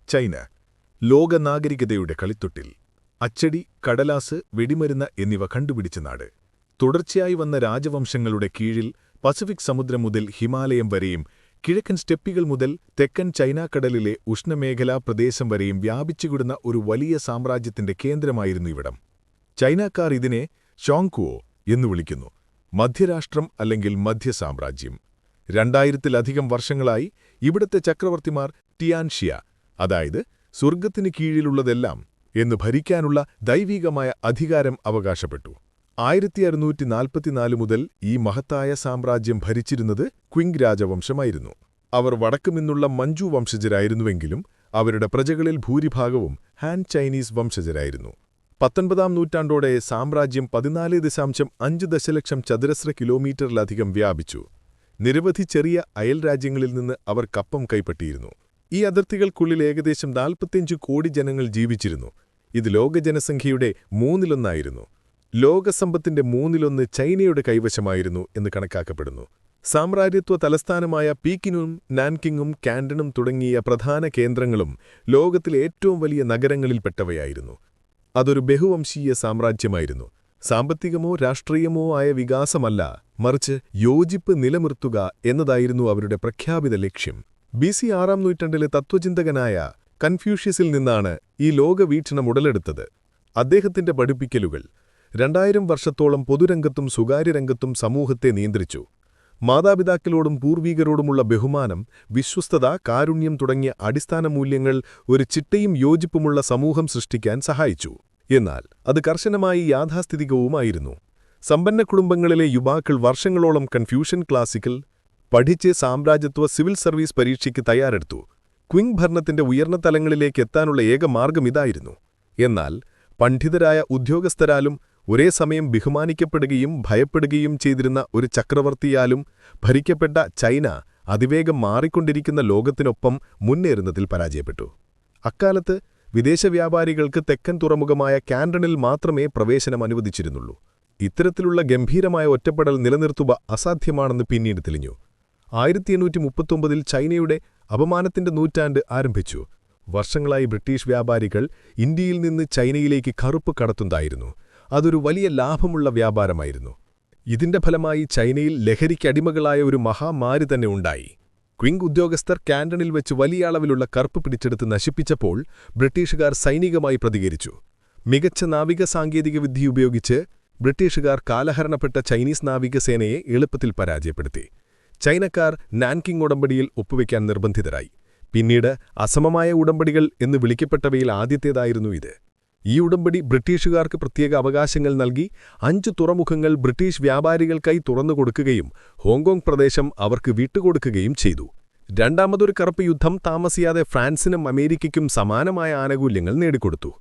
China, ലോകനാഗരികതയുടെ കളിത്തൊട്ടിൽ. അച്ചടി, കടലാസ്, വെടിമരുന്ന് എന്നിവ കണ്ടുപിടിച്ച നാട്. തുടർച്ചയായി വന്ന രാജവംശങ്ങളുടെ കീഴിൽ പസഫിക് സമുദ്രം മുതൽ ഹിമാലയം വരെയും കിഴക്കൻ സ്റ്റെപ്പികൾ മുതൽ തെക്കൻ ചൈനാക്കടലിലെ ഉഷ്ണമേഖലാ പ്രദേശം വരെയും വ്യാപിച്ചുകിടന്ന ഒരു വലിയ സാമ്രാജ്യത്തിന്റെ കേന്ദ്രമായിരുന്നു ഇവിടം. ചൈനക്കാർ ഇതിനെ ഷോങ്കുവോ എന്നു വിളിക്കുന്നു, മധ്യരാഷ്ട്രം അല്ലെങ്കിൽ മധ്യസാമ്രാജ്യം. 2000-ലധികം വർഷങ്ങളായി ഇവിടത്തെ ചക്രവർത്തിമാർ ടിയാൻഷിയ, അതായത് സ്വർഗ്ഗത്തിനു കീഴിലുള്ളതെല്ലാം എന്ന് ഭരിക്കാനുള്ള ദൈവികമായ അധികാരം അവകാശപ്പെട്ടു. 1644 മുതൽ ഈ മഹത്തായ സാമ്രാജ്യം ഭരിച്ചിരുന്നത് ക്വിങ് രാജവംശമായിരുന്നു. അവർ വടക്കുനിന്നുള്ള മഞ്ചു വംശജരായിരുന്നുവെങ്കിലും അവരുടെ പ്രജകളിൽ ഭൂരിഭാഗവും ഹാൻ ചൈനീസ് വംശജരായിരുന്നു. 19-ാം നൂറ്റാണ്ടോടെ സാമ്രാജ്യം 14.5 ദശലക്ഷം ചതുരശ്ര കിലോമീറ്ററിലധികം വ്യാപിച്ചു. നിരവധി ചെറിയ അയൽരാജ്യങ്ങളിൽ നിന്ന് അവർ കപ്പം കൈപ്പറ്റിയിരുന്നു. ഈ അതിർത്തികൾക്കുള്ളിൽ ഏകദേശം 45 കോടി ജനങ്ങൾ ജീവിച്ചിരുന്നു. ഇത് ലോകജനസംഖ്യയുടെ 1/3. ലോകസമ്പത്തിന്റെ 1/3 ചൈനയുടെ കൈവശമായിരുന്നു എന്ന് കണക്കാക്കപ്പെടുന്നു. സാമ്രാജ്യത്വ തലസ്ഥാനമായ പീക്കിനും നാൻകിങ്ങും കാൻഡണും തുടങ്ങിയ പ്രധാന കേന്ദ്രങ്ങളും ലോകത്തിലെ ഏറ്റവും വലിയ നഗരങ്ങളിൽപ്പെട്ടവയായിരുന്നു. അതൊരു ബഹുവംശീയ സാമ്രാജ്യമായിരുന്നു. സാമ്പത്തികമോ രാഷ്ട്രീയമോ ആയ വികാസമല്ല, മറിച്ച് യോജിപ്പ് നിലനിർത്തുക എന്നതായിരുന്നു അവരുടെ പ്രഖ്യാപിത ലക്ഷ്യം. BC 6-ാം നൂറ്റാണ്ടിലെ തത്വചിന്തകനായ കൺഫ്യൂഷ്യസിൽ നിന്നാണ് ഈ ലോകവീക്ഷണം ഉടലെടുത്തത്. അദ്ദേഹത്തിന്റെ പഠിപ്പിക്കലുകൾ 2000 വർഷത്തോളം പൊതുരംഗത്തും സ്വകാര്യരംഗത്തും സമൂഹത്തെ നിയന്ത്രിച്ചു. മാതാപിതാക്കളോടും പൂർവീകരോടുമുള്ള ബഹുമാനം, വിശ്വസ്തത, കാരുണ്യം തുടങ്ങിയ അടിസ്ഥാന മൂല്യങ്ങൾ ഒരു ചിട്ടയും യോജിപ്പുമുള്ള സമൂഹം സൃഷ്ടിക്കാൻ സഹായിച്ചു. എന്നാൽ അത് കർശനമായി യാഥാസ്ഥിതികവുമായിരുന്നു. സമ്പന്ന കുടുംബങ്ങളിലെ യുവാക്കൾ വർഷങ്ങളോളം കൺഫ്യൂഷൻ ക്ലാസിക്കൽ പഠിച്ച് സാമ്രാജ്യത്വ സിവിൽ സർവീസ് പരീക്ഷയ്ക്ക് തയ്യാറെടുത്തു. ക്വിങ് ഭരണത്തിന്റെ ഉയർന്ന തലങ്ങളിലേക്ക് എത്താനുള്ള ഏക മാർഗം ഇതായിരുന്നു. എന്നാൽ പണ്ഡിതരായ ഉദ്യോഗസ്ഥരാലും ഒരേ സമയം ബഹുമാനിക്കപ്പെടുകയും ഭയപ്പെടുകയും ചെയ്തിരുന്ന ഒരു ചക്രവർത്തിയാലും ഭരിക്കപ്പെട്ട ചൈന അതിവേഗം മാറിക്കൊണ്ടിരിക്കുന്ന ലോകത്തിനൊപ്പം മുന്നേറുന്നതിൽ പരാജയപ്പെട്ടു. അക്കാലത്ത് വിദേശ വ്യാപാരികൾക്ക് തെക്കൻ തുറമുഖമായ കാൻഡണിൽ മാത്രമേ പ്രവേശനം അനുവദിച്ചിരുന്നുള്ളൂ. ഇത്തരത്തിലുള്ള ഗംഭീരമായ ഒറ്റപ്പെടൽ നിലനിർത്തുക അസാധ്യമാണെന്ന് പിന്നീട് തെളിഞ്ഞു. 1839-ൽ ചൈനയുടെ അപമാനത്തിന്റെ നൂറ്റാണ്ട് ആരംഭിച്ചു. വർഷങ്ങളായി ബ്രിട്ടീഷ് വ്യാപാരികൾ ഇന്ത്യയിൽ നിന്ന് ചൈനയിലേക്ക് കറുപ്പ് കടത്തുന്നതായിരുന്നു. അതൊരു വലിയ ലാഭമുള്ള വ്യാപാരമായിരുന്നു. ഇതിന്റെ ഫലമായി ചൈനയിൽ ലഹരിക്കടിമകളായ ഒരു മഹാമാരി തന്നെ ഉണ്ടായി. ക്വിങ് ഉദ്യോഗസ്ഥർ കാൻഡണിൽ വെച്ച് വലിയ അളവിലുള്ള കറുപ്പ് പിടിച്ചെടുത്ത് നശിപ്പിച്ചപ്പോൾ ബ്രിട്ടീഷുകാർ സൈനികമായി പ്രതികരിച്ചു. മികച്ച നാവിക സാങ്കേതികവിദ്യ ഉപയോഗിച്ച് ബ്രിട്ടീഷുകാർ കാലഹരണപ്പെട്ട ചൈനീസ് നാവികസേനയെ എളുപ്പത്തിൽ പരാജയപ്പെടുത്തി. ചൈനക്കാർ നാൻകിങ് ഉടമ്പടിയിൽ ഒപ്പുവെക്കാൻ നിർബന്ധിതരായി. പിന്നീട് അസമമായ ഉടമ്പടികൾ എന്ന് വിളിക്കപ്പെട്ടവയിൽ ആദ്യത്തേതായിരുന്നു ഇത്. ഈ ഉടമ്പടി ബ്രിട്ടീഷുകാർക്ക് പ്രത്യേക അവകാശങ്ങൾ നൽകി 5 തുറമുഖങ്ങൾ ബ്രിട്ടീഷ് വ്യാപാരികൾക്കായി തുറന്നുകൊടുക്കുകയും ഹോങ്കോങ് പ്രദേശം അവർക്ക് വിട്ടുകൊടുക്കുകയും ചെയ്തു. രണ്ടാമതൊരു കറുപ്പ് യുദ്ധം താമസിയാതെ ഫ്രാൻസിനും അമേരിക്കയ്ക്കും സമാനമായ ആനുകൂല്യങ്ങൾ നേടിക്കൊടുത്തു.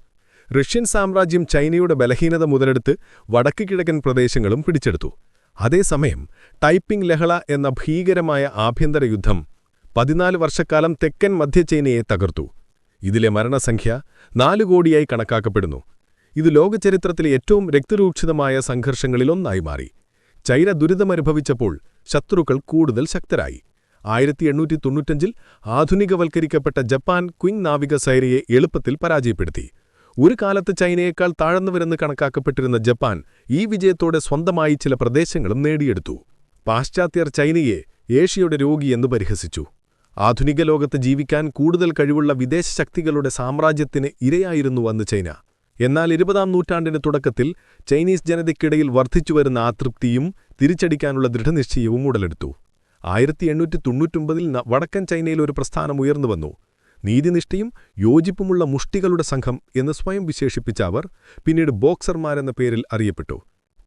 റഷ്യൻ സാമ്രാജ്യം ചൈനയുടെ ബലഹീനത മുതലെടുത്ത് വടക്ക് കിഴക്കൻ പ്രദേശങ്ങളും പിടിച്ചെടുത്തു. അതേസമയം ടൈപ്പിംഗ് ലഹള എന്ന ഭീകരമായ ആഭ്യന്തര യുദ്ധം 14 വർഷക്കാലം തെക്കൻ മധ്യ ചൈനയെ തകർത്തു. ഇതിലെ മരണസംഖ്യ 4 കോടിയായി കണക്കാക്കപ്പെടുന്നു. ഇത് ലോകചരിത്രത്തിലെ ഏറ്റവും രക്തരൂക്ഷിതമായ സംഘർഷങ്ങളിലൊന്നായി മാറി. ചൈന ദുരിതമനുഭവിച്ചപ്പോൾ ശത്രുക്കൾ കൂടുതൽ ശക്തരായി. 1895-ൽ ആധുനികവൽക്കരിക്കപ്പെട്ട ജപ്പാൻ ക്വിങ് നാവികസേനയെ എളുപ്പത്തിൽ പരാജയപ്പെടുത്തി. ഒരു കാലത്ത് ചൈനയേക്കാൾ താഴ്ന്നവരെന്ന് കണക്കാക്കപ്പെട്ടിരുന്ന ജപ്പാൻ ഈ വിജയത്തോടെ സ്വന്തമായി ചില പ്രദേശങ്ങളും നേടിയെടുത്തു. പാശ്ചാത്യർ ചൈനയെ ഏഷ്യയുടെ രോഗിയെന്ന് പരിഹസിച്ചു. ആധുനിക ലോകത്ത് ജീവിക്കാൻ കൂടുതൽ കഴിവുള്ള വിദേശ ശക്തികളുടെ സാമ്രാജ്യത്തിന് ഇരയായിരുന്നു അന്ന് ചൈന. എന്നാൽ 20-ാം നൂറ്റാണ്ടിന്റെ തുടക്കത്തിൽ ചൈനീസ് ജനതയ്ക്കിടയിൽ വർദ്ധിച്ചുവരുന്ന അതൃപ്തിയും തിരിച്ചടിക്കാനുള്ള ദൃഢനിശ്ചയവും ഉടലെടുത്തു. 1899-ൽ വടക്കൻ ചൈനയിൽ ഒരു പ്രസ്ഥാനം ഉയർന്നുവന്നു. നീതിനിഷ്ഠയും യോജിപ്പുമുള്ള മുഷ്ടികളുടെ സംഘം എന്ന് സ്വയം വിശേഷിപ്പിച്ച അവർ പിന്നീട് ബോക്സർമാരെന്ന പേരിൽ അറിയപ്പെട്ടു.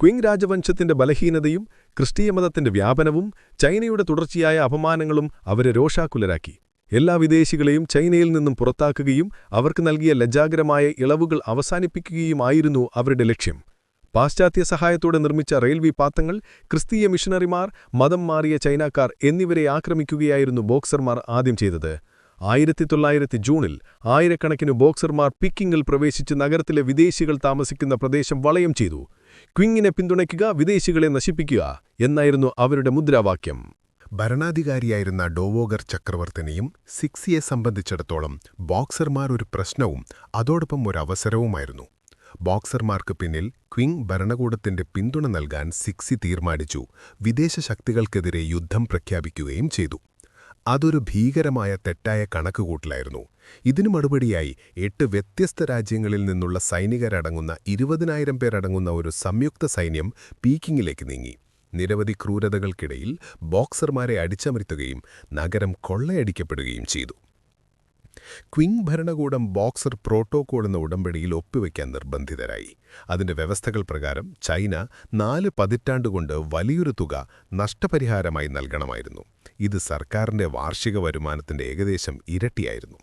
ക്വിങ് രാജവംശത്തിന്റെ ബലഹീനതയും ക്രിസ്തീയമതത്തിന്റെ വ്യാപനവും ചൈനയുടെ തുടർച്ചയായ അപമാനങ്ങളും അവരെ രോഷാകുലരാക്കി. എല്ലാ വിദേശികളെയും ചൈനയിൽ നിന്നും പുറത്താക്കുകയും അവർക്ക് നൽകിയ ലജ്ജാകരമായ ഇളവുകൾ അവസാനിപ്പിക്കുകയുമായിരുന്നു അവരുടെ ലക്ഷ്യം. പാശ്ചാത്യ സഹായത്തോടെ നിർമ്മിച്ച റെയിൽവേ പാത്തങ്ങൾ, ക്രിസ്തീയ മിഷണറിമാർ, മതം മാറിയ ചൈനക്കാർ എന്നിവരെ ആക്രമിക്കുകയായിരുന്നു ബോക്സർമാർ ആദ്യം ചെയ്തത്. 1900 ജൂണിൽ ആയിരക്കണക്കിന് ബോക്സർമാർ പീക്കിങ്ങിൽ പ്രവേശിച്ച് നഗരത്തിലെ വിദേശികൾ താമസിക്കുന്ന പ്രദേശം വളയം ചെയ്തു. ക്വിങ്ങിനെ പിന്തുണയ്ക്കുക, വിദേശികളെ നശിപ്പിക്കുക എന്നായിരുന്നു അവരുടെ മുദ്രാവാക്യം. ഭരണാധികാരിയായിരുന്ന ഡോവോഗർ ചക്രവർത്തിനെയും സിക്സിയെ സംബന്ധിച്ചിടത്തോളം ബോക്സർമാർ ഒരു പ്രശ്നവും അതോടൊപ്പം ഒരു അവസരവുമായിരുന്നു. ബോക്സർമാർക്ക് പിന്നിൽ ക്വിങ് ഭരണകൂടത്തിന്റെ പിന്തുണ നൽകാൻ സിക്സി തീരുമാനിച്ചു. വിദേശ ശക്തികൾക്കെതിരെ യുദ്ധം പ്രഖ്യാപിക്കുകയും ചെയ്തു. അതൊരു ഭീകരമായ തെറ്റായ കണക്കുകൂട്ടലായിരുന്നു. ഇതിനു മറുപടിയായി 8 വ്യത്യസ്ത രാജ്യങ്ങളിൽ നിന്നുള്ള സൈനികരടങ്ങുന്ന 20,000 പേരടങ്ങുന്ന ഒരു സംയുക്ത സൈന്യം പീക്കിങ്ങിലേക്ക് നീങ്ങി. നിരവധി ക്രൂരതകൾക്കിടയിൽ ബോക്സർമാരെ അടിച്ചമർത്തുകയും നഗരം കൊള്ളയടിക്കപ്പെടുകയും ചെയ്തു. ക്വിങ് ഭരണകൂടം ബോക്സർ പ്രോട്ടോക്കോൾ എന്ന ഉടമ്പടിയിൽ ഒപ്പുവെക്കാൻ നിർബന്ധിതരായി. അതിന്റെ വ്യവസ്ഥകൾ പ്രകാരം ചൈന 4 പതിറ്റാണ്ടുകൊണ്ട് വലിയൊരു തുക നഷ്ടപരിഹാരമായി നൽകണമായിരുന്നു. ഇത് സർക്കാരിന്റെ വാർഷിക വരുമാനത്തിന്റെ ഏകദേശം ഇരട്ടിയായിരുന്നു.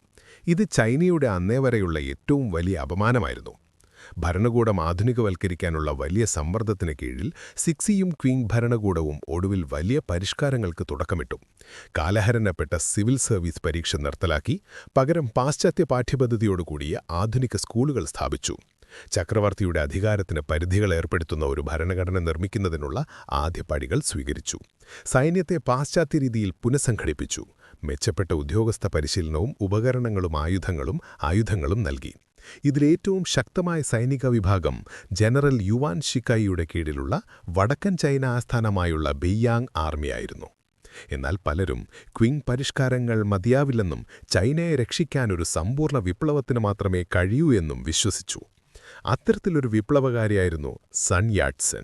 ഇത് ചൈനയുടെ അന്നേവരെയുള്ള ഏറ്റവും വലിയ അപമാനമായിരുന്നു. ഭരണകൂടം ആധുനികവൽക്കരിക്കാനുള്ള വലിയ സമ്മർദ്ദത്തിന് കീഴിൽ സിക്സിയും ക്വിങ് ഭരണകൂടവും ഒടുവിൽ വലിയ പരിഷ്കാരങ്ങൾക്ക് തുടക്കമിട്ടു. കാലഹരണപ്പെട്ട സിവിൽ സർവീസ് പരീക്ഷ നിർത്തലാക്കി പകരം പാശ്ചാത്യ പാഠ്യപദ്ധതിയോടുകൂടിയ ആധുനിക സ്കൂളുകൾ സ്ഥാപിച്ചു. ചക്രവർത്തിയുടെ അധികാരത്തിന് പരിധികൾ ഏർപ്പെടുത്തുന്ന ഒരു ഭരണഘടന നിർമ്മിക്കുന്നതിനുള്ള ആദ്യപടികൾ സ്വീകരിച്ചു. സൈന്യത്തെ പാശ്ചാത്യ രീതിയിൽ പുനഃസംഘടിപ്പിച്ചു. മെച്ചപ്പെട്ട ഉദ്യോഗസ്ഥ പരിശീലനവും ഉപകരണങ്ങളും ആയുധങ്ങളും നൽകി. ഇതിലേറ്റവും ശക്തമായ സൈനിക വിഭാഗം ജനറൽ യുവാൻ ഷിക്കായിയുടെ കീഴിലുള്ള വടക്കൻ ചൈന ആസ്ഥാനമായുള്ള ബെയ്യാങ് ആർമിയായിരുന്നു. എന്നാൽ പലരും ക്വിങ് പരിഷ്കാരങ്ങൾ മതിയാവില്ലെന്നും ചൈനയെ രക്ഷിക്കാനൊരു സമ്പൂർണ്ണ വിപ്ലവത്തിന് മാത്രമേ കഴിയൂ എന്നും വിശ്വസിച്ചു. അത്തരത്തിലൊരു വിപ്ലവകാരിയായിരുന്നു സൺ യാട്സൻ.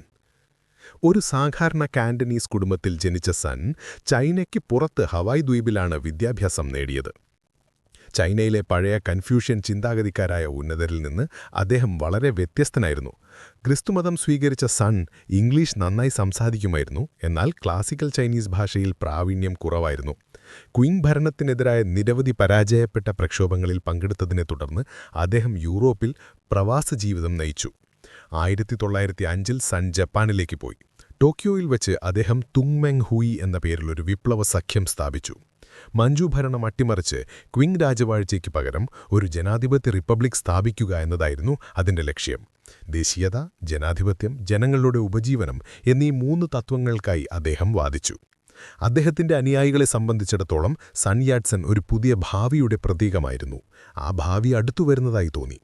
ഒരു സാധാരണ കാൻഡനീസ് കുടുംബത്തിൽ ജനിച്ച സൺ ചൈനയ്ക്ക് പുറത്ത് ഹവായ് ദ്വീപിലാണ് വിദ്യാഭ്യാസം നേടിയത്. ചൈനയിലെ പഴയ കൺഫ്യൂഷ്യൻ ചിന്താഗതിക്കാരായ ഉന്നതരിൽ നിന്ന് അദ്ദേഹം വളരെ വ്യത്യസ്തനായിരുന്നു. ക്രിസ്തുമതം സ്വീകരിച്ച സൺ ഇംഗ്ലീഷ് നന്നായി സംസാരിക്കുമായിരുന്നു, എന്നാൽ ക്ലാസിക്കൽ ചൈനീസ് ഭാഷയിൽ പ്രാവീണ്യം കുറവായിരുന്നു. ക്വിങ് ഭരണത്തിനെതിരായ നിരവധി പരാജയപ്പെട്ട പ്രക്ഷോഭങ്ങളിൽ പങ്കെടുത്തതിനെ തുടർന്ന് അദ്ദേഹം യൂറോപ്പിൽ പ്രവാസ ജീവിതം നയിച്ചു. 1905 സൺ ജപ്പാനിലേക്ക് പോയി. ടോക്കിയോയിൽ വച്ച് അദ്ദേഹം തുങ്മെങ് ഹുയി എന്ന പേരിലൊരു വിപ്ലവ സഖ്യം സ്ഥാപിച്ചു. മഞ്ചു ഭരണം അട്ടിമറിച്ച് ക്വിങ് രാജവാഴ്ചയ്ക്ക് പകരം ഒരു ജനാധിപത്യ റിപ്പബ്ലിക് സ്ഥാപിക്കുക എന്നതായിരുന്നു അതിന്റെ ലക്ഷ്യം. ദേശീയത, ജനാധിപത്യം, ജനങ്ങളുടെ ഉപജീവനം എന്നീ 3 തത്വങ്ങൾക്കായി അദ്ദേഹം വാദിച്ചു. അദ്ദേഹത്തിന്റെ അനുയായികളെ സംബന്ധിച്ചിടത്തോളം സൺ യാട്സൻ ഒരു പുതിയ ഭാവിയുടെ പ്രതീകമായിരുന്നു. ആ ഭാവി അടുത്തുവരുന്നതായി തോന്നി.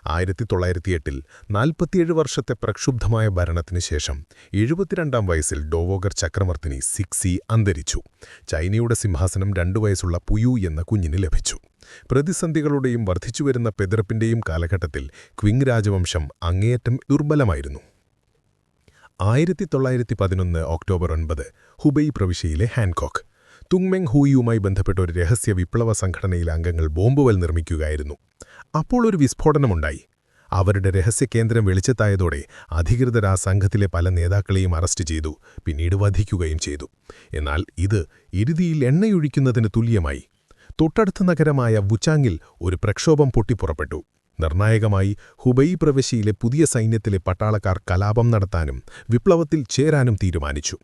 1908 47 വർഷത്തെ പ്രക്ഷുബ്ധമായ ഭരണത്തിനു ശേഷം 72-ാം വയസ്സിൽ ഡോവോഗർ ചക്രവർത്തിനി സിക്സി അന്തരിച്ചു. ചൈനയുടെ സിംഹാസനം 2 വയസ്സുള്ള പുയു എന്ന കുഞ്ഞിന് ലഭിച്ചു. പ്രതിസന്ധികളുടെയും വർദ്ധിച്ചുവരുന്ന പെതിറപ്പിന്റെയും കാലഘട്ടത്തിൽ ക്വിങ് രാജവംശം അങ്ങേയറ്റം ദുർബലമായിരുന്നു. 1911 ഒക്ടോബർ 9 ഹുബൈ പ്രവിശ്യയിലെ ഹാൻകോക്ക് തുങ്മെങ് ഹൂയിയുമായി ബന്ധപ്പെട്ട ഒരു രഹസ്യ വിപ്ലവ സംഘടനയിലെ അംഗങ്ങൾ ബോംബുകൾ നിർമ്മിക്കുകയായിരുന്നു. അപ്പോൾ ഒരു വിസ്ഫോടനമുണ്ടായി. അവരുടെ രഹസ്യകേന്ദ്രം വെളിച്ചത്തായതോടെ അധികൃതർ ആ സംഘത്തിലെ പല നേതാക്കളെയും അറസ്റ്റ് ചെയ്തു, പിന്നീട് വധിക്കുകയും ചെയ്തു. എന്നാൽ ഇത് ഇറുതിയിൽ എണ്ണയൊഴിക്കുന്നതിന് തുല്യമായി. തൊട്ടടുത്ത നഗരമായ വുചാങ്ങിൽ ഒരു പ്രക്ഷോഭം പൊട്ടിപ്പുറപ്പെട്ടു. നിർണായകമായി ഹുബൈ പ്രവിശ്യയിലെ പുതിയ സൈന്യത്തിലെ പട്ടാളക്കാർ കലാപം നടത്താനും വിപ്ലവത്തിൽ ചേരാനും തീരുമാനിച്ചു.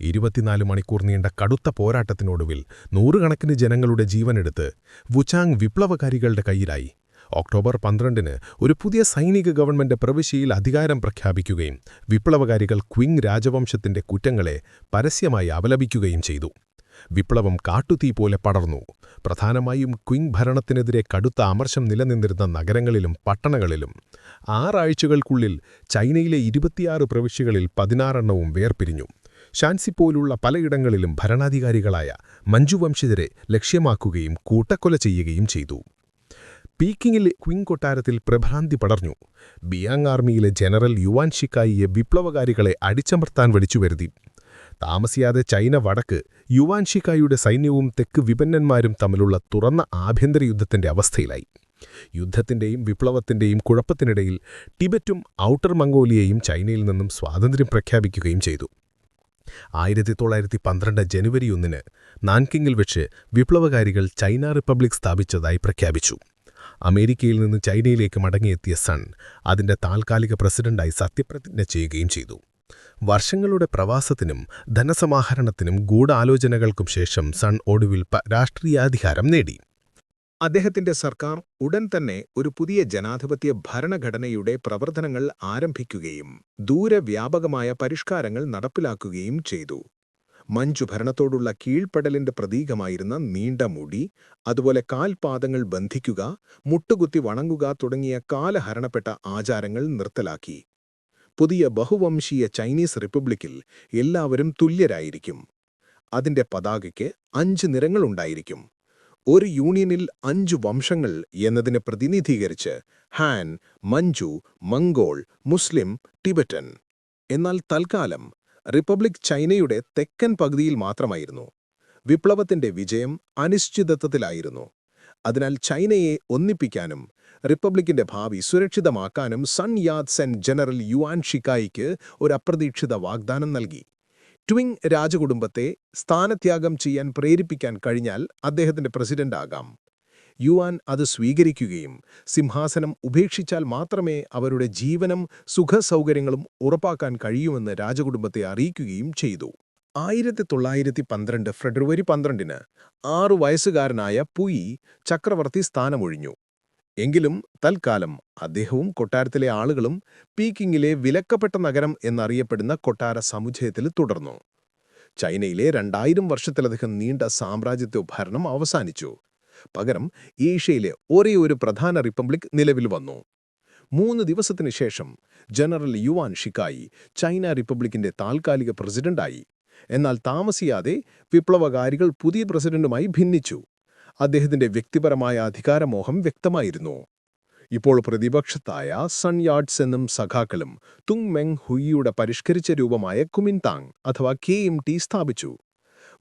24 മണിക്കൂർ നീണ്ട കടുത്ത പോരാട്ടത്തിനൊടുവിൽ നൂറുകണക്കിന് ജനങ്ങളുടെ ജീവനെടുത്ത് വുചാങ് വിപ്ലവകാരികളുടെ കയ്യിലായി. ഒക്ടോബർ 12 ഒരു പുതിയ സൈനിക ഗവൺമെന്റ് പ്രവിശ്യയിൽ അധികാരം പ്രഖ്യാപിക്കുകയും വിപ്ലവകാരികൾ ക്വിങ് രാജവംശത്തിന്റെ കുറ്റങ്ങളെ പരസ്യമായി അപലപിക്കുകയും ചെയ്തു. വിപ്ലവം കാട്ടുതീ പോലെ പടർന്നു. പ്രധാനമായും ക്വിങ് ഭരണത്തിനെതിരെ കടുത്ത അമർഷം നിലനിന്നിരുന്ന നഗരങ്ങളിലും പട്ടണങ്ങളിലും. 6 ആഴ്ചകൾക്കുള്ളിൽ ചൈനയിലെ 26 പ്രവിശ്യകളിൽ 16 വേർപിരിഞ്ഞു. ഷാൻസി പോലുള്ള പലയിടങ്ങളിലും ഭരണാധികാരികളായ മഞ്ചു വംശജരെ ലക്ഷ്യമാക്കുകയും കൂട്ടക്കൊല ചെയ്യുകയും ചെയ്തു. പീക്കിങ്ങിലെ ക്വിങ് കൊട്ടാരത്തിൽ പ്രഭ്രാന്തി പടർന്നു. ബിയാങ് ആർമിയിലെ ജനറൽ യുവാൻ ഷിക്കായിയെ വിപ്ലവകാരികളെ അടിച്ചമർത്താൻ വിളിച്ചുവരുത്തി. താമസിയാതെ ചൈന വടക്ക് യുവാൻ ഷിക്കായിയുടെ സൈന്യവും തെക്ക് വിപന്നന്മാരും തമ്മിലുള്ള തുറന്ന ആഭ്യന്തര യുദ്ധത്തിന്റെ അവസ്ഥയിലായി. യുദ്ധത്തിന്റെയും വിപ്ലവത്തിന്റെയും കുഴപ്പത്തിനിടയിൽ ടിബറ്റും ഔട്ടർ മംഗോലിയയും ചൈനയിൽ നിന്നും സ്വാതന്ത്ര്യം പ്രഖ്യാപിക്കുകയും ചെയ്തു. 1912 ജനുവരി 1 നാൻകിങ്ങിൽ വെച്ച് വിപ്ലവകാരികൾ ചൈന റിപ്പബ്ലിക് സ്ഥാപിച്ചതായി പ്രഖ്യാപിച്ചു. അമേരിക്കയിൽ നിന്ന് ചൈനയിലേക്ക് മടങ്ങിയെത്തിയ സൺ അതിന്റെ താൽക്കാലിക പ്രസിഡന്റായി സത്യപ്രതിജ്ഞ ചെയ്യുകയും ചെയ്തു. വർഷങ്ങളുടെ പ്രവാസത്തിനും ധനസമാഹരണത്തിനും ഗൂഢാലോചനകൾക്കും ശേഷം സൺ ഒടുവിൽ രാഷ്ട്രീയാധികാരം നേടി. അദ്ദേഹത്തിന്റെ സർക്കാർ ഉടൻ തന്നെ ഒരു പുതിയ ജനാധിപത്യ ഭരണഘടനയുടെ പ്രവർത്തനങ്ങൾ ആരംഭിക്കുകയും ദൂരവ്യാപകമായ പരിഷ്കാരങ്ങൾ നടപ്പിലാക്കുകയും ചെയ്തു. മഞ്ചു ഭരണത്തോടുള്ള കീഴ്പ്പെടലിന്റെ പ്രതീകമായിരുന്ന നീണ്ട മുടി, അതുപോലെ കാൽപാദങ്ങൾ ബന്ധിക്കുക, മുട്ടുകുത്തി വണങ്ങുക തുടങ്ങിയ കാലഹരണപ്പെട്ട ആചാരങ്ങൾ നിർത്തലാക്കി. പുതിയ ബഹുവംശീയ ചൈനീസ് റിപ്പബ്ലിക്കിൽ എല്ലാവരും തുല്യരായിരിക്കും. അതിന്റെ പതാകയ്ക്ക് 5 നിറങ്ങളുണ്ടായിരിക്കും. ഒരു യൂണിയനിൽ 5 വംശങ്ങൾ എന്നതിനെ പ്രതിനിധീകരിച്ച് ഹാൻ, മഞ്ചു, മംഗോൾ, മുസ്ലിം, ടിബറ്റൻ. എന്നാൽ തൽക്കാലം റിപ്പബ്ലിക് ചൈനയുടെ തെക്കൻ പകുതിയിൽ മാത്രമായിരുന്നു. വിപ്ലവത്തിന്റെ വിജയം അനിശ്ചിതത്വത്തിലായിരുന്നു. അതിനാൽ ചൈനയെ ഒന്നിപ്പിക്കാനും റിപ്പബ്ലിക്കിന്റെ ഭാവി സുരക്ഷിതമാക്കാനും സൺ യാത് സെൻ ജനറൽ യുവാൻ ഷിക്കായിക്ക് ഒരു അപ്രതീക്ഷിത വാഗ്ദാനം നൽകി. ട്വിങ് രാജകുടുംബത്തെ സ്ഥാനത്യാഗം ചെയ്യാൻ പ്രേരിപ്പിക്കാൻ കഴിഞ്ഞാൽ അദ്ദേഹത്തിന്റെ പ്രസിഡന്റാകാം. യുവാൻ അത് സ്വീകരിക്കുകയും സിംഹാസനം ഉപേക്ഷിച്ചാൽ മാത്രമേ അവരുടെ ജീവനും സുഖസൗകര്യങ്ങളും ഉറപ്പാക്കാൻ കഴിയുമെന്ന് രാജകുടുംബത്തെ അറിയിക്കുകയും ചെയ്തു. 1912 ഫെബ്രുവരി 12-ന് 6 വയസ്സുകാരനായ പുയി ചക്രവർത്തി സ്ഥാനമൊഴിഞ്ഞു. എങ്കിലും തൽക്കാലം അദ്ദേഹവും കൊട്ടാരത്തിലെ ആളുകളും പീക്കിങ്ങിലെ വിലക്കപ്പെട്ട നഗരം എന്നറിയപ്പെടുന്ന കൊട്ടാര സമുച്ചയത്തിൽ തുടർന്നു. ചൈനയിലെ 2000 വർഷത്തിലധികം നീണ്ട സാമ്രാജ്യത്വ ഭരണം അവസാനിച്ചു. പകരം ഏഷ്യയിലെ ഒരേയൊരു പ്രധാന റിപ്പബ്ലിക് നിലവിൽ വന്നു. 3 ദിവസത്തിനു ശേഷം ജനറൽ യുവാൻ ഷിക്കായി ചൈന റിപ്പബ്ലിക്കിന്റെ താൽക്കാലിക പ്രസിഡന്റായി. എന്നാൽ താമസിയാതെ വിപ്ലവകാരികൾ പുതിയ പ്രസിഡന്റുമായി ഭിന്നിച്ചു. അദ്ദേഹത്തിന്റെ വ്യക്തിപരമായ അധികാരമോഹം വ്യക്തമായിരുന്നു. ഇപ്പോൾ പ്രതിപക്ഷത്തായ സൺ യാട്ട് സെന്നും സഖാക്കളും തുങ് മെങ് ഹുയിയുടെ പരിഷ്കരിച്ച രൂപമായ കുമിൻതാങ് അഥവാ KMT സ്ഥാപിച്ചു.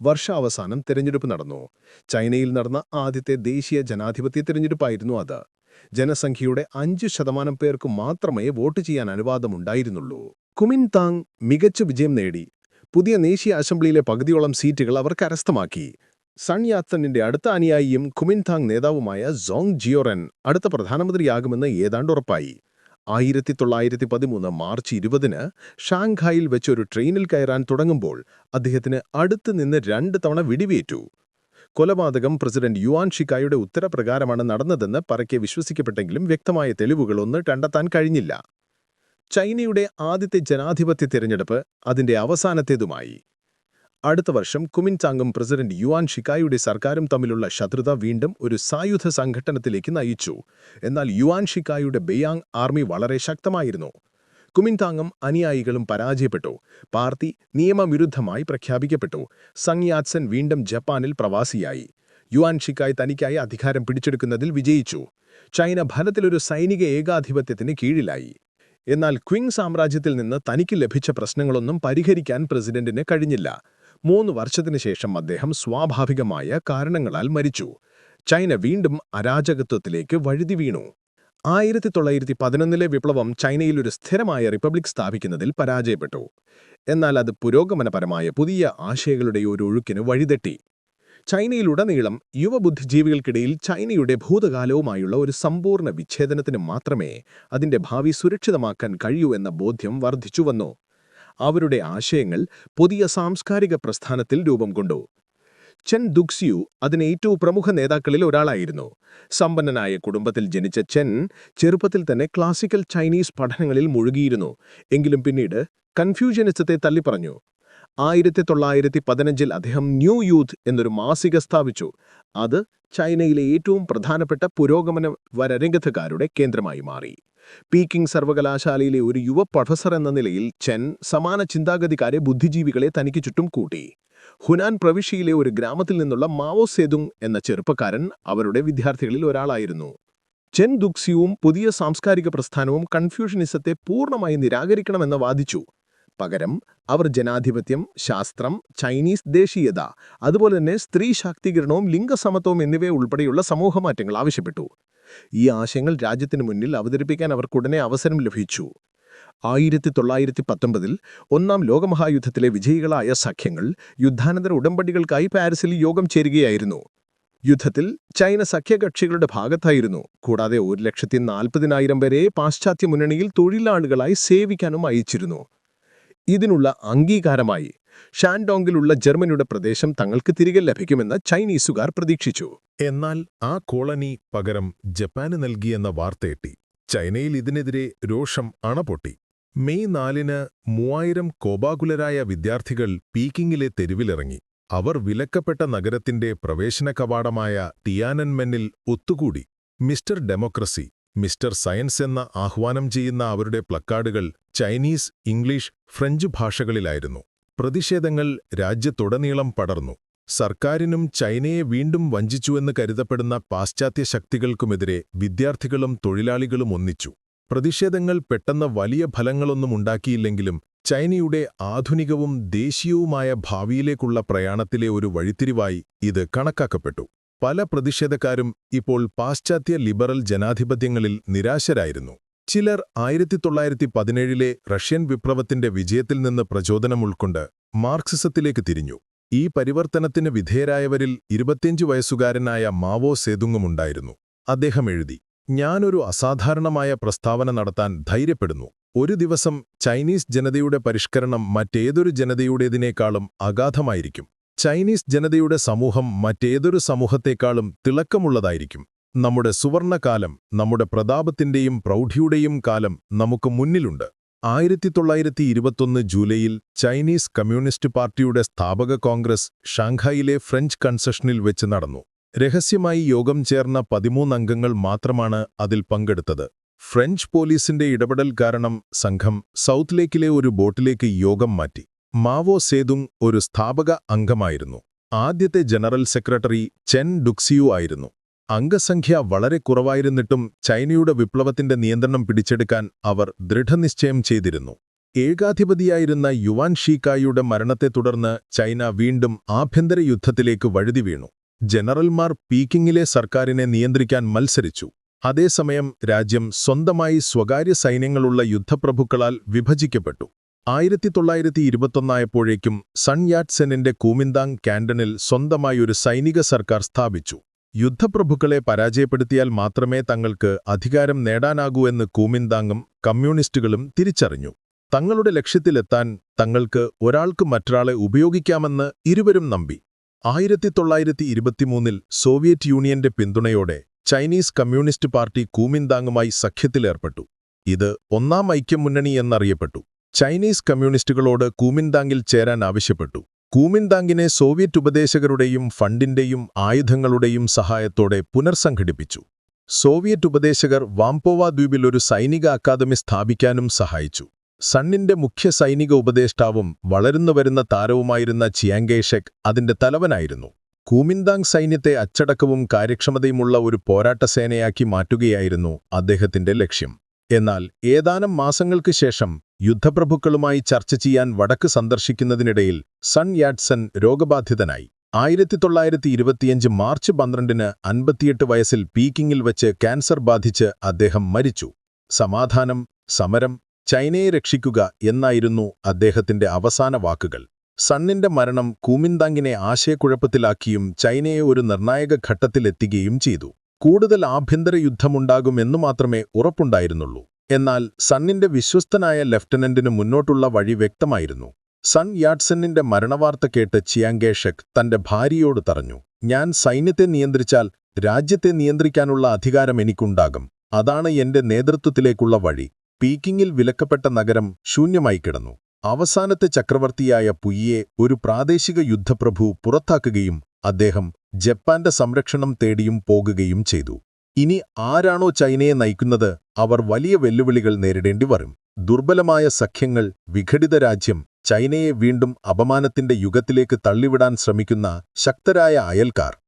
വർഷാവസാനം തിരഞ്ഞെടുപ്പ് നടന്നു. ചൈനയിൽ നടന്ന ആദ്യത്തെ ദേശീയ ജനാധിപത്യ തിരഞ്ഞെടുപ്പായിരുന്നു അത്. ജനസംഖ്യയുടെ 5% പേർക്ക് മാത്രമേ വോട്ട് ചെയ്യാൻ അനുവാദമുണ്ടായിരുന്നുള്ളൂ. കുമിൻതാങ് മികച്ച വിജയം നേടി. പുതിയ ദേശീയ അസംബ്ലിയിലെ പകുതിയോളം സീറ്റുകൾ അവർ കരസ്ഥമാക്കി. സൺ യാത്സെന്നിന്റെ അടുത്ത അനുയായിയും കുമിൻതാങ് നേതാവുമായ സോങ് ജിയോറൻ അടുത്ത പ്രധാനമന്ത്രിയാകുമെന്ന് ഏതാണ്ട് ഉറപ്പായി. 1913 മാർച്ച് 20-ന് ഷാങ്ഹായിൽ വെച്ചൊരു ട്രെയിനിൽ കയറാൻ തുടങ്ങുമ്പോൾ അദ്ദേഹത്തിന് അടുത്ത് നിന്ന് 2 തവണ വെടിവേറ്റു. കൊലപാതകം പ്രസിഡന്റ് യുവാൻ ഷിക്കായുടെ ഉത്തരപ്രകാരമാണ് നടന്നതെന്ന് പരക്കെ വിശ്വസിക്കപ്പെട്ടെങ്കിലും വ്യക്തമായ തെളിവുകളൊന്നും കണ്ടെത്താൻ കഴിഞ്ഞില്ല. ചൈനയുടെ ആദ്യത്തെ ജനാധിപത്യ തിരഞ്ഞെടുപ്പ് അതിന്റെ അവസാനത്തേതുമായി. അടുത്ത വർഷം കുമിൻതാങ്ങും പ്രസിഡന്റ് യുവാൻ ഷിക്കായുടെ സർക്കാരും തമ്മിലുള്ള ശത്രുത വീണ്ടും ഒരു സായുധ സംഘട്ടനത്തിലേക്ക് നയിച്ചു. എന്നാൽ യുവാൻ ഷിക്കായുടെ ബെയാങ് ആർമി വളരെ ശക്തമായിരുന്നു. കുമിൻതാങ്ങും അനുയായികളും പരാജയപ്പെട്ടു. പാർട്ടി നിയമവിരുദ്ധമായി പ്രഖ്യാപിക്കപ്പെട്ടു. സങ് യാത്സെൻ വീണ്ടും ജപ്പാനിൽ പ്രവാസിയായി. യുവാൻ ഷിക്കായ് തനിക്കായി അധികാരം പിടിച്ചെടുക്കുന്നതിൽ വിജയിച്ചു. ചൈന ഫലത്തിലൊരു സൈനിക ഏകാധിപത്യത്തിന് കീഴിലായി. എന്നാൽ ക്വിങ് സാമ്രാജ്യത്തിൽ നിന്ന് തനിക്ക് ലഭിച്ച പ്രശ്നങ്ങളൊന്നും പരിഹരിക്കാൻ പ്രസിഡന്റിന് കഴിഞ്ഞില്ല. 3 വർഷത്തിനു ശേഷം അദ്ദേഹം സ്വാഭാവികമായ കാരണങ്ങളാൽ മരിച്ചു. ചൈന വീണ്ടും അരാജകത്വത്തിലേക്ക് വഴുതി വീണു. 1911-ലെ വിപ്ലവം ചൈനയിൽ ഒരു സ്ഥിരമായ റിപ്പബ്ലിക് സ്ഥാപിക്കുന്നതിൽ പരാജയപ്പെട്ടു. എന്നാൽ അത് പുരോഗമനപരമായ പുതിയ ആശയങ്ങളുടെ ഒരു ഒഴുക്കിന് വഴിതെട്ടി. ചൈനയിലുടനീളം യുവബുദ്ധിജീവികൾക്കിടയിൽ ചൈനയുടെ ഭൂതകാലവുമായുള്ള ഒരു സമ്പൂർണ്ണ വിച്ഛേദനത്തിന് മാത്രമേ അതിന്റെ ഭാവി സുരക്ഷിതമാക്കാൻ കഴിയൂ എന്ന ബോധ്യം വർദ്ധിച്ചുവന്നു. അവരുടെ ആശയങ്ങൾ പുതിയ സാംസ്കാരിക പ്രസ്ഥാനത്തിൽ രൂപം കൊണ്ടു. ചെൻ ദുക്സിയു അതിന് ഏറ്റവും പ്രമുഖ നേതാക്കളിൽ ഒരാളായിരുന്നു. സമ്പന്നനായ കുടുംബത്തിൽ ജനിച്ച ചെൻ ചെറുപ്പത്തിൽ തന്നെ ക്ലാസിക്കൽ ചൈനീസ് പഠനങ്ങളിൽ മുഴുകിയിരുന്നു. എങ്കിലും പിന്നീട് കൺഫ്യൂഷ്യനിസത്തെ തള്ളിപ്പറഞ്ഞു. 1915-ൽ അദ്ദേഹം ന്യൂ യൂത്ത് എന്നൊരു മാസിക സ്ഥാപിച്ചു. അത് ചൈനയിലെ ഏറ്റവും പ്രധാനപ്പെട്ട പുരോഗമന വരരംഗത്തുകാരുടെ കേന്ദ്രമായി മാറി. പീക്കിംഗ് സർവകലാശാലയിലെ ഒരു യുവ പ്രൊഫസർ എന്ന നിലയിൽ ചെൻ സമാന ചിന്താഗതിക്കാരെ ബുദ്ധിജീവികളെ തനിക്ക് ചുറ്റും കൂട്ടി. ഹുനാൻ പ്രവിശ്യയിലെ ഒരു ഗ്രാമത്തിൽ നിന്നുള്ള മാവോ സേതുങ് എന്ന ചെറുപ്പക്കാരൻ അവരുടെ വിദ്യാർത്ഥികളിൽ ഒരാളായിരുന്നു. ചെൻ ദുക്സിയും പുതിയ സാംസ്കാരിക പ്രസ്ഥാനവും കൺഫ്യൂഷനിസത്തെ പൂർണ്ണമായി നിരാകരിക്കണമെന്ന് വാദിച്ചു. പകരം അവർ ജനാധിപത്യം, ശാസ്ത്രം, ചൈനീസ് ദേശീയത, അതുപോലെ തന്നെ സ്ത്രീ ശാക്തീകരണവും ലിംഗസമത്വവും എന്നിവ ഉൾപ്പെടെയുള്ള സമൂഹമാറ്റങ്ങൾ ആവശ്യപ്പെട്ടു. ഈ ആശയങ്ങൾ രാജ്യത്തിനു മുന്നിൽ അവതരിപ്പിക്കാൻ അവർക്കുടനെ അവസരം ലഭിച്ചു. 1919-ൽ 1-ാം ലോകമഹായുദ്ധത്തിലെ വിജയികളായ സഖ്യങ്ങൾ യുദ്ധാനന്തര ഉടമ്പടികൾക്കായി പാരീസിൽ യോഗം ചേരുകയായിരുന്നു. യുദ്ധത്തിൽ ചൈന സഖ്യകക്ഷികളുടെ ഭാഗത്തായിരുന്നു. കൂടാതെ 1,40,000 പേരെ പാശ്ചാത്യ മുന്നണിയിൽ തൊഴിലാളികളായി സേവിക്കാനും അയച്ചിരുന്നു. ഇതിനുള്ള അംഗീകാരമായി ഷാൻഡോങ്ങിലുള്ള ജർമ്മനിയുടെ പ്രദേശം തങ്ങൾക്ക് തിരികെ ലഭിക്കുമെന്ന് ചൈനീസുകാർ പ്രതീക്ഷിച്ചു. എന്നാൽ ആ കോളനി പകരം ജപ്പാന് നൽകിയെന്ന വാർത്തയെത്തി. ചൈനയിൽ ഇതിനെതിരെ രോഷം അണപൊട്ടി. മെയ് 4-ന് 3000 കോപാകുലരായ വിദ്യാർത്ഥികൾ പീക്കിങ്ങിലെ തെരുവിലിറങ്ങി. അവർ വിലക്കപ്പെട്ട നഗരത്തിന്റെ പ്രവേശന കവാടമായ ടിയാനൻമെനിൽ ഒത്തുകൂടി. മിസ്റ്റർ ഡെമോക്രസി, മിസ്റ്റർ സയൻസ് എന്ന ആഹ്വാനം ചെയ്യുന്ന അവരുടെ പ്ലക്കാർഡുകൾ ചൈനീസ്, ഇംഗ്ലീഷ്, ഫ്രഞ്ച് ഭാഷകളിലായിരുന്നു. പ്രതിഷേധങ്ങൾ രാജ്യത്തുടനീളം പടർന്നു. സർക്കാരിനും ചൈനയെ വീണ്ടും വഞ്ചിച്ചുവെന്ന് കരുതപ്പെടുന്ന പാശ്ചാത്യ ശക്തികൾക്കുമെതിരെ വിദ്യാർത്ഥികളും തൊഴിലാളികളും ഒന്നിച്ചു. പ്രതിഷേധങ്ങൾ പെട്ടെന്ന് വലിയ ഫലങ്ങളൊന്നും ഉണ്ടാക്കിയില്ലെങ്കിലും ചൈനയുടെ ആധുനികവും ദേശീയവുമായ ഭാവിയിലേക്കുള്ള പ്രയാണത്തിലെ ഒരു വഴിത്തിരിവായി ഇത് കണക്കാക്കപ്പെട്ടു. പല പ്രതിഷേധക്കാരും ഇപ്പോൾ പാശ്ചാത്യ ലിബറൽ ജനാധിപത്യങ്ങളിൽ നിരാശരായിരുന്നു. ചിലർ 1917-ലെ റഷ്യൻ വിപ്ലവത്തിന്റെ വിജയത്തിൽ നിന്ന് പ്രചോദനം ഉൾക്കൊണ്ട് മാർക്സിസത്തിലേക്ക് തിരിഞ്ഞു. ഈ പരിവർത്തനത്തിന് വിധേയരായവരിൽ 25 വയസ്സുകാരനായ മാവോ സേതുങ്ങുമുണ്ടായിരുന്നു. അദ്ദേഹം എഴുതി, "ഞാനൊരു അസാധാരണമായ പ്രസ്താവന നടത്താൻ ധൈര്യപ്പെടുന്നു. ഒരു ദിവസം ചൈനീസ് ജനതയുടെ പരിഷ്കരണം മറ്റേതൊരു ജനതയുടേതിനേക്കാളും അഗാധമായിരിക്കും. ചൈനീസ് ജനതയുടെ സമൂഹം മറ്റേതൊരു സമൂഹത്തെക്കാളും തിളക്കമുള്ളതായിരിക്കും. നമ്മുടെ സുവർണകാലം, നമ്മുടെ പ്രതാപത്തിന്റെയും പ്രൗഢിയുടെയും കാലം നമുക്ക് മുന്നിലുണ്ട്." 1921 ജൂലൈയിൽ ചൈനീസ് കമ്മ്യൂണിസ്റ്റ് പാർട്ടിയുടെ സ്ഥാപക കോൺഗ്രസ് ഷാങ്ഹായിലെ ഫ്രഞ്ച് കൺസഷനിൽ വെച്ച് നടന്നു. രഹസ്യമായി യോഗം ചേർന്ന 13 അംഗങ്ങൾ മാത്രമാണ് അതിൽ പങ്കെടുത്തത്. ഫ്രഞ്ച് പോലീസിന്റെ ഇടപെടൽ കാരണം സംഘം സൗത്ത് ലേക്കിലെ ഒരു ബോട്ടിലേക്ക് യോഗം മാറ്റി. മാവോ സേതുങ് ഒരു സ്ഥാപക അംഗമായിരുന്നു. ആദ്യത്തെ ജനറൽ സെക്രട്ടറി ചെൻ ഡുക്സിയു ആയിരുന്നു. അംഗസംഖ്യ വളരെ കുറവായിരുന്നിട്ടും ചൈനയുടെ വിപ്ലവത്തിന്റെ നിയന്ത്രണം പിടിച്ചെടുക്കാൻ അവർ ദൃഢനിശ്ചയം ചെയ്തിരുന്നു. ഏകാധിപതിയായിരുന്ന യുവാൻ ഷീക്കായുടെ മരണത്തെ തുടർന്ന് ചൈന വീണ്ടും ആഭ്യന്തര യുദ്ധത്തിലേക്ക് വഴുതി വീണു. ജനറൽമാർ പീക്കിങ്ങിലെ സർക്കാരിനെ നിയന്ത്രിക്കാൻ മത്സരിച്ചു. അതേസമയം രാജ്യം സ്വന്തമായി സ്വകാര്യ സൈന്യങ്ങളുള്ള യുദ്ധപ്രഭുക്കളാൽ വിഭജിക്കപ്പെട്ടു. 1921 സൺ യാറ്റ് സെന്നിന്റെ കൂമിന്താങ് കാന്റണിൽ സ്വന്തമായി ഒരു സൈനിക സർക്കാർ സ്ഥാപിച്ചു. യുദ്ധപ്രഭുക്കളെ പരാജയപ്പെടുത്തിയാൽ മാത്രമേ തങ്ങൾക്ക് അധികാരം നേടാനാകൂ എന്ന് കൂമിന്താങ്ങും കമ്മ്യൂണിസ്റ്റുകളും തിരിച്ചറിഞ്ഞു. തങ്ങളുടെ ലക്ഷ്യത്തിലെത്താൻ തങ്ങൾക്ക് ഒരാൾക്ക് മറ്റൊരാളെ ഉപയോഗിക്കാമെന്ന് ഇരുവരും നമ്പി. 1923 സോവിയറ്റ് യൂണിയന്റെ പിന്തുണയോടെ ചൈനീസ് കമ്മ്യൂണിസ്റ്റ് പാർട്ടി കൂമിന്താങ്ങുമായി സഖ്യത്തിലേർപ്പെട്ടു. ഇത് ഒന്നാം ഐക്യമുന്നണി എന്നറിയപ്പെട്ടു. ചൈനീസ് കമ്മ്യൂണിസ്റ്റുകളോട് കൂമിന്താങ്ങിൽ ചേരാൻ ആവശ്യപ്പെട്ടു. കൂമിന്താങ്ങിനെ സോവിയറ്റ് ഉപദേശകരുടെയും ഫണ്ടിന്റെയും ആയുധങ്ങളുടെയും സഹായത്തോടെ പുനർസംഘടിപ്പിച്ചു. സോവിയറ്റ് ഉപദേശകർ വാംപോവ ദ്വീപിൽ ഒരു സൈനിക അക്കാദമി സ്ഥാപിക്കാനും സഹായിച്ചു. സണ്ണിന്റെ മുഖ്യ സൈനിക ഉപദേഷ്ടാവും വളരുന്നുവരുന്ന താരവുമായിരുന്ന ചിയാംഗ് അതിന്റെ തലവനായിരുന്നു. കൂമിന്താങ് സൈന്യത്തെ അച്ചടക്കവും കാര്യക്ഷമതയുമുള്ള ഒരു പോരാട്ടസേനയാക്കി മാറ്റുകയായിരുന്നു അദ്ദേഹത്തിന്റെ ലക്ഷ്യം. എന്നാൽ ഏതാനും മാസങ്ങൾക്ക് ശേഷം യുദ്ധപ്രഭുക്കളുമായി ചർച്ച ചെയ്യാൻ വടക്ക് സന്ദർശിക്കുന്നതിനിടയിൽ സൺ യാറ്റ് സെൻ രോഗബാധിതനായി. 1925 മാർച്ച് 12-ന് 58 വയസ്സിൽ പീക്കിങ്ങിൽ വച്ച് ക്യാൻസർ ബാധിച്ച് അദ്ദേഹം മരിച്ചു. സമാധാനം, സമരം, ചൈനയെ രക്ഷിക്കുക എന്നായിരുന്നു അദ്ദേഹത്തിന്റെ അവസാന വാക്കുകൾ. സണ്ണിന്റെ മരണം കൂമിന്താങ്ങിനെ ആശയക്കുഴപ്പത്തിലാക്കിയും ചൈനയെ ഒരു നിർണായക ഘട്ടത്തിലെത്തിക്കുകയും ചെയ്തു. കൂടുതൽ ആഭ്യന്തര യുദ്ധമുണ്ടാകുമെന്നു മാത്രമേ ഉറപ്പുണ്ടായിരുന്നുള്ളൂ. എന്നാൽ സണ്ണിന്റെ വിശ്വസ്തനായ ലഫ്റ്റനന്റിന് മുന്നോട്ടുള്ള വഴി വ്യക്തമായിരുന്നു. സൺ യാറ്റ് സെന്നിന്റെ മരണവാർത്ത കേട്ട് ചിയാംഗ് തന്റെ ഭാര്യയോട് പറഞ്ഞു, "ഞാൻ സൈന്യത്തെ നിയന്ത്രിച്ചാൽ രാജ്യത്തെ നിയന്ത്രിക്കാനുള്ള അധികാരം എനിക്കുണ്ടാകും. അതാണ് എന്റെ നേതൃത്വത്തിലേക്കുള്ള വഴി." പീക്കിങ്ങിൽ വിലക്കപ്പെട്ട നഗരം ശൂന്യമായി കിടന്നു. അവസാനത്തെ ചക്രവർത്തിയായ പുയിയെ ഒരു പ്രാദേശിക യുദ്ധപ്രഭു പുറത്താക്കുകയും അദ്ദേഹം ജപ്പാന്റെ സംരക്ഷണം തേടിയും പോകുകയും ചെയ്തു. ഇനി ആരാണോ ചൈനയെ നയിക്കുന്നത് അവർ വലിയ വെല്ലുവിളികൾ നേരിടേണ്ടി വരും. ദുർബലമായ സഖ്യങ്ങൾ, വിഘടിത രാജ്യം, ചൈനയെ വീണ്ടും അപമാനത്തിന്റെ യുഗത്തിലേക്ക് തള്ളിവിടാൻ ശ്രമിക്കുന്ന ശക്തരായ അയൽക്കാർ.